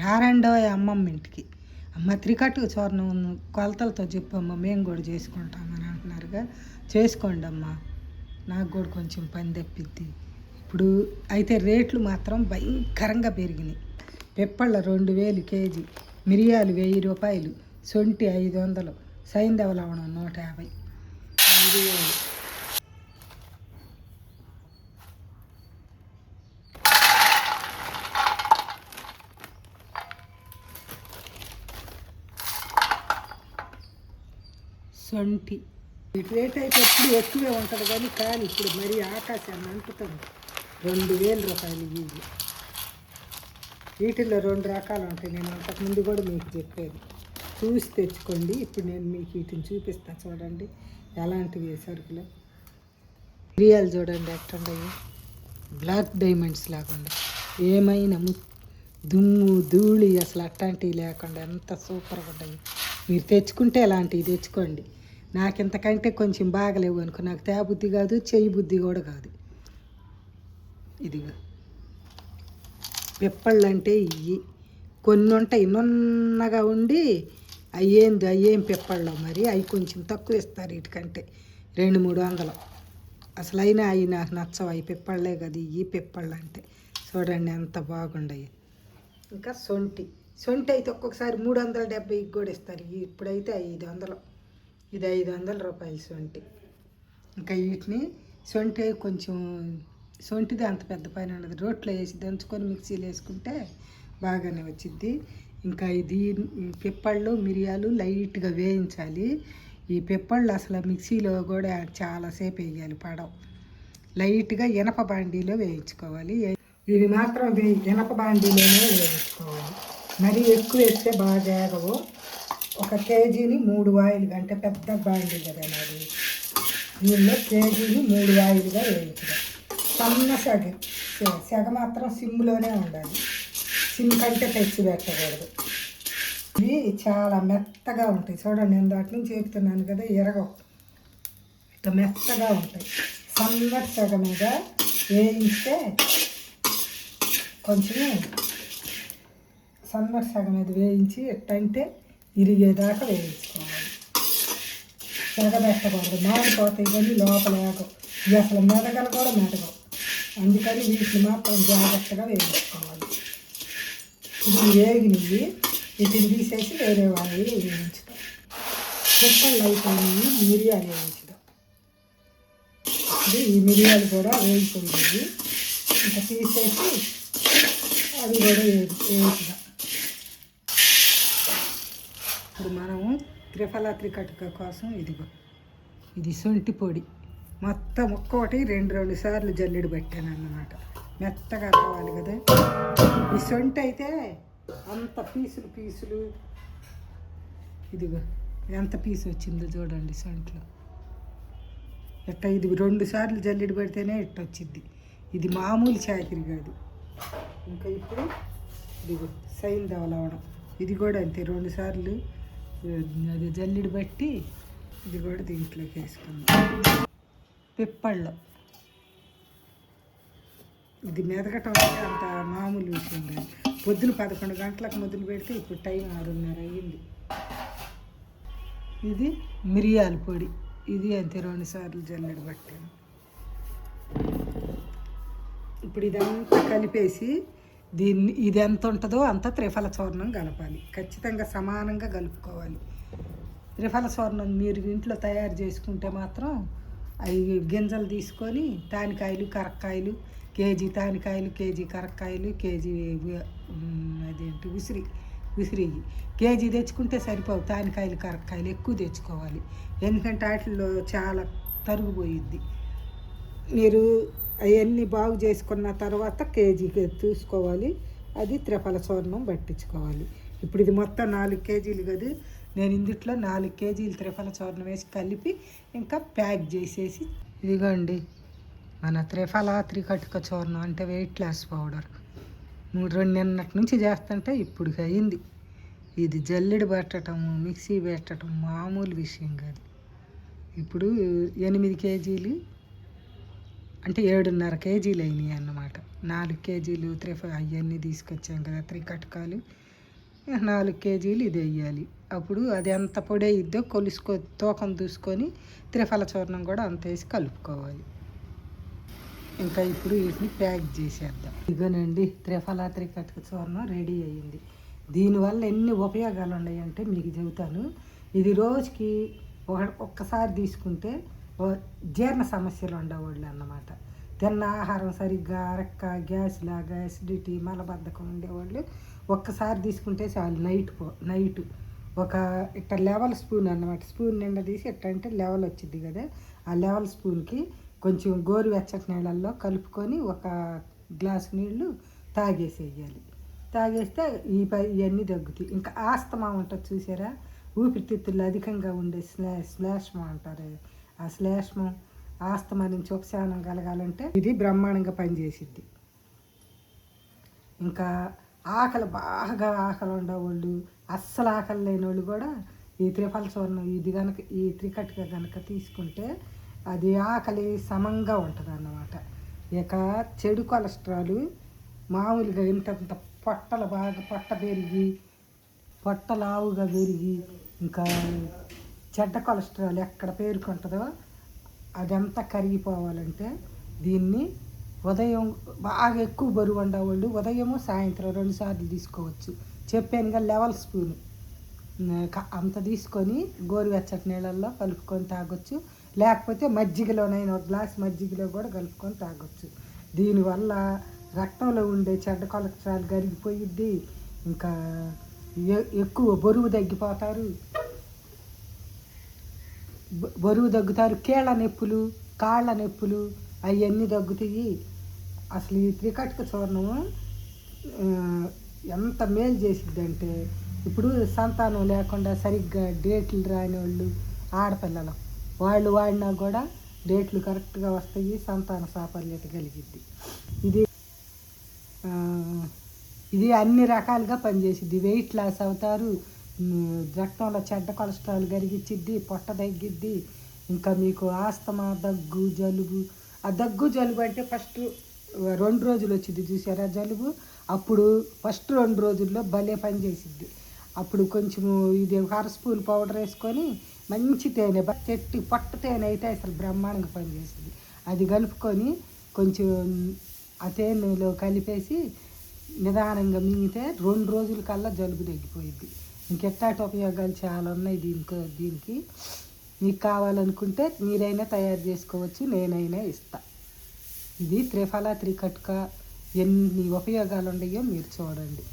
రారండో అమ్మమ్మ ఇంటికి. అమ్మ త్రికట్టు చూర్ణం కొలతలతో చెప్పమ్మ, మేము కూడా చేసుకుంటామని అంటున్నారుగా. చేసుకోండి అమ్మ, నాకు కూడా కొంచెం పని తప్పిద్ది. ఇప్పుడు అయితే రేట్లు మాత్రం భయంకరంగా పెరిగినాయి. పిప్పళ్ళ 2000 కేజీ, మిరియాలు 1000 రూపాయలు, సొంటి 500, సైంధవ లవణం 150, మిరియాలు సొంటి. వీటి రేట్ అయితే ఎప్పుడు ఎక్కువే ఉంటుంది కానీ ఇప్పుడు మరీ ఆకాశాన్ని అంటుతుంది. 2000 రూపాయలు ఇవి. వీటిల్లో 2 రకాలు ఉంటాయి. నేను అంతకుముందు కూడా మీకు చెప్పేది, చూసి తెచ్చుకోండి. ఇప్పుడు నేను మీకు వీటిని చూపిస్తాను, చూడండి ఎలాంటివి సరుకులు. మిరియాలు చూడండి ఎట్టుండయి, బ్లాక్ డైమండ్స్ లేకుండా, ఏమైనా దుమ్ము ధూళి అసలు అట్లాంటివి లేకుండా ఎంత సూపర్గా ఉంటాయి. మీరు తెచ్చుకుంటే ఇలాంటివి తెచ్చుకోండి. నాకు ఇంతకంటే కొంచెం బాగలేవు అనుకో, నాకు తేబుద్ధి కాదు, చెయ్యి బుద్ధి కూడా కాదు. ఇదిగా పిప్పళ్ళు అంటే ఇవి కొన్ని ఉంటాయి, నున్నగా ఉండి అయ్యేం పిప్పళ్ళు మరి, అవి కొంచెం తక్కువ ఇస్తారు వీటికంటే 200-300. అసలు అయినా అవి నాకు నచ్చవు, అవి పిప్పళ్ళే కదా ఈ పిప్పళ్ళు అంటే. చూడండి ఎంత బాగుండయి. ఇంకా సొంటి అయితే ఒక్కొక్కసారి 370 కూడా ఇస్తారు. ఇప్పుడైతే 500, ఇది 500 రూపాయలు సొంటి. ఇంకా వీటిని సొంటి కొంచెం, సొంటిది అంత పెద్ద పైన ఉండదు, రోట్లో వేసి దంచుకొని మిక్సీలో వేసుకుంటే బాగానే వచ్చిద్ది. ఇంకా ఇది పిప్పళ్ళు మిరియాలు లైట్గా వేయించాలి. ఈ పిప్పళ్ళు అసలు మిక్సీలో కూడా చాలాసేపు వేయాలి, పడవ లైట్గా ఇనప బాండీలో వేయించుకోవాలి. ఇవి మాత్రం ఇనప బాండీలోనే వేయించుకోవాలి, మరీ ఎక్కువ వేస్తే బాగా ఏగవు. 1 కేజీని 3 వాయిలుగా, అంటే పెద్ద బాండీ కదా మరి, దీనిలో కేజీని 3 వాయిలుగా వేయించడం. సన్న సెగ మాత్రం సిమ్లోనే ఉండాలి, సిమ్ కంటే తెచ్చి పెట్టకూడదు. ఇవి చాలా మెత్తగా ఉంటాయి. చూడండి నేను దాటి నుంచి చెప్తున్నాను కదా, ఎరగవు, ఇట్లా మెత్తగా ఉంటాయి. సన్నటి సెగ మీద వేయిస్తే, కొంచెం సన్నటి సెగ మీద వేయించి ఎట్టంటే ఇరిగేదాకా వేయించుకోవాలి. సెగ పెట్టకూడదు, మాడిపోతాయి కానీ లోపల వేగవు. ఇవి అసలు మెదగలు కూడా మెదగవు, అందుకని వీటిని మాత్రం జాగ్రత్తగా వేయించుకోవాలి. ఇది వేగినవి, వీటిని తీసేసి వేరే వాళ్ళు వేయించుతాం. పిప్పళ్ళు అయిపోయినవి, మిరియాలు వేయించుదాం. ఈ మిరియాలు కూడా వేగిపోయినవి, ఇంకా తీసేసి అవి కూడా వేయించుదాం. ఇప్పుడు మనము త్రిఫల త్రికటిక కోసం ఇది సొంటి పొడి మొత్తం ఒక్కొక్కటి 2 సార్లు జల్లెడు పెట్టాను అన్నమాట, మెత్తగా రావాలి కదా. ఈ సొంటి అయితే అంత పీసులు ఇదిగో ఎంత పీసు వచ్చిందో చూడండి సొంట్లో. ఇది 2 సార్లు జల్లెడు పెడితేనే ఇట్ట వచ్చింది, ఇది మామూలు చాకిరి కాదు. ఇంకా ఇప్పుడు ఇదిగో సైంధవ లవణం, ఇది కూడా అంతే 2 సార్లు అది జల్లెడు బట్టి, ఇది కూడా దీంట్లోకి వేసుకుందాం. పిప్పళ్ళు ఇది మెదగటం అంటే అంత మామూలు విషయం కాదు. పొద్దున 11 గంటలకు మొదలు పెడితే ఇప్పుడు టైం 6:30 అయ్యింది. ఇది మిరియాల పొడి, ఇది అంతే 2 సార్లు జల్లెడు పట్టాను. ఇప్పుడు ఇదంతా కలిపేసి ఇది ఎంత ఉంటుందో అంత త్రిఫల చూర్ణం కలపాలి, ఖచ్చితంగా సమానంగా కలుపుకోవాలి. త్రిఫల చూర్ణం మీరు ఇంట్లో తయారు చేసుకుంటే మాత్రం అవి గింజలు తీసుకొని తానికాయలు కరక్కాయలు, కేజీ తానికాయలు, కేజీ కరక్కాయలు, కేజీ అదేంటి ఉసిరి కేజీ తెచ్చుకుంటే సరిపోవు. తానికాయలు కరక్కాయలు ఎక్కువ తెచ్చుకోవాలి, ఎందుకంటే వాటిల్లో చాలా తరుగుపోయిద్ది. మీరు అవన్నీ బాగు చేసుకున్న తర్వాత కేజీకి చూసుకోవాలి, అది త్రిఫల చూర్ణం పట్టించుకోవాలి. ఇప్పుడు ఇది మొత్తం 4 కేజీలు కదా, నేను ఇందుట్లో 4 కేజీలు త్రిఫల చూర్ణం వేసి కలిపి ఇంకా ప్యాక్ చేసేసి, ఇదిగోండి మన త్రిఫల త్రికటిక చూర్ణం అంటే వెయిట్ లాస్ పౌడర్. 2 నిన్నటి నుంచి చేస్తుంటే ఇప్పుడు అయింది. ఇది జల్లెడు పెట్టడం, మిక్సీ పెట్టడం మామూలు విషయం కాదు. ఇప్పుడు 8 కేజీలు అంటే 7.5 కేజీలు అయినాయి అన్నమాట. 4 కేజీలు అవన్నీ తీసుకొచ్చాం కదా త్రికటకాలు, 4 కేజీలు ఇది వేయాలి. అప్పుడు అది ఎంత పొడి అయ్యిద్దో తూకం చూసుకొని త్రిఫల చూర్ణం కూడా అంత వేసి కలుపుకోవాలి. ఇంకా ఇప్పుడు వీటిని ప్యాక్ చేసేద్దాం. ఇదిగోనండి త్రికటక చూర్ణం రెడీ అయ్యింది. దీనివల్ల ఎన్ని ఉపయోగాలు ఉన్నాయంటే మీకు చెబుతాను. ఇది రోజుకి ఒక్కసారి తీసుకుంటే జీర్ణ సమస్యలు ఉండేవాళ్ళు అన్నమాట. తిన్న ఆహారం సరిగ్గా అరక్క, గ్యాస్ లాగా అసిడిటీ, మలబద్ధకం ఉండేవాళ్ళు ఒక్కసారి తీసుకుంటే చాలు. నైట్ ఒక ఇట్ట లెవెల్ స్పూన్ అన్నమాట, స్పూన్ నిండా తీసి ఎట్ట అంటే లెవెల్ వచ్చింది కదా, ఆ లెవెల్ స్పూన్కి కొంచెం గోరువెచ్చటి నీళ్ళల్లో కలుపుకొని ఒక గ్లాసు నీళ్ళు తాగేసేయాలి. తాగేస్తే ఇవన్నీ తగ్గుతాయి. ఇంకా ఆస్తమా ఉంటుంది చూసారా, ఊపిరితిత్తులు అధికంగా ఉండే శ్లేష్మం అంటారు, ఆ శ్లేష్మం ఆస్తమా నుంచి ఉపశమనం కలగాలంటే ఇది బ్రహ్మాండంగా పనిచేసిద్ది. ఇంకా బాగా ఆకలి ఉండేవాళ్ళు, అస్సలు ఆకలి లేని వాళ్ళు కూడా ఈ త్రిఫల చూర్ణం ఈ త్రికటక కనుక తీసుకుంటే అది ఆకలి సమంగా ఉంటుంది అన్నమాట. ఇక చెడు కొలెస్ట్రాల్ మామూలుగా ఇంతంత పొట్ట పెరిగి లావుగా పెరిగి ఇంకా చెడ్డ కొలెస్ట్రాల్ ఎక్కడ పేరుకుంటుందో అదంతా కరిగిపోవాలంటే దీన్ని ఉదయం బాగా ఎక్కువ బరువు ఉండేవాళ్ళు ఉదయము సాయంత్రం 2 సార్లు తీసుకోవచ్చు. చెప్పానుగా లెవెల్ స్పూన్ అంత తీసుకొని గోరువెచ్చటి నీళ్ళల్లో కలుపుకొని తాగొచ్చు. లేకపోతే మజ్జిగలోనైనా ఒక గ్లాస్ మజ్జిగలో కూడా కలుపుకొని తాగొచ్చు. దీనివల్ల రక్తంలో ఉండే చెడ్డ కొలెస్ట్రాల్ కరిగిపోయిద్ది. ఇంకా ఎక్కువ బరువు తగ్గిపోతారు, కీళ్ళ నొప్పులు, కాళ్ళ నొప్పులు అవన్నీ తగ్గుతాయి. అసలు ఈ త్రికటక చూర్ణము ఎంత మేలు చేసిద్దంటే, ఇప్పుడు సంతానం లేకుండా సరిగ్గా డేట్లు రాని వాళ్ళు, ఆడపిల్లలు వాళ్ళు వాడినా కూడా డేట్లు కరెక్ట్గా వస్తాయి, సంతాన సాఫల్యత కలిగిద్ది. ఇది అన్ని రకాలుగా పనిచేసిద్ది. వెయిట్ లాస్ అవుతారు, రక్తంలో చెడ్డ కొలెస్ట్రాల్ కరిగిచ్చిద్ది, పొట్ట తగ్గిద్ది. ఇంకా మీకు ఆస్తమా, జలుబు అంటే ఫస్ట్ 2 రోజులు వచ్చింది చూసారా జలుబు, అప్పుడు ఫస్ట్ 2 రోజుల్లో భలే పని చేసిద్ది. అప్పుడు కొంచెము ఇది 1/2 స్పూన్ పౌడర్ వేసుకొని మంచి తేనె, పొట్ట తేనె అయితే అసలు బ్రహ్మాండంగా పనిచేసింది. అది కలుపుకొని కొంచెం ఆ తేనెలో కలిపేసి నిదానంగా మింగితే 2 రోజుల కల్లా జలుబు తగ్గిపోయింది. ఇంకెట్టాటి ఉపయోగాలు చాలా ఉన్నాయి దీనికి. మీకు కావాలనుకుంటే మీరైనా తయారు చేసుకోవచ్చు, నేనైనా ఇస్తా. ఇది త్రికటక ఎన్ని ఉపయోగాలు ఉన్నాయో మీరు చూడండి.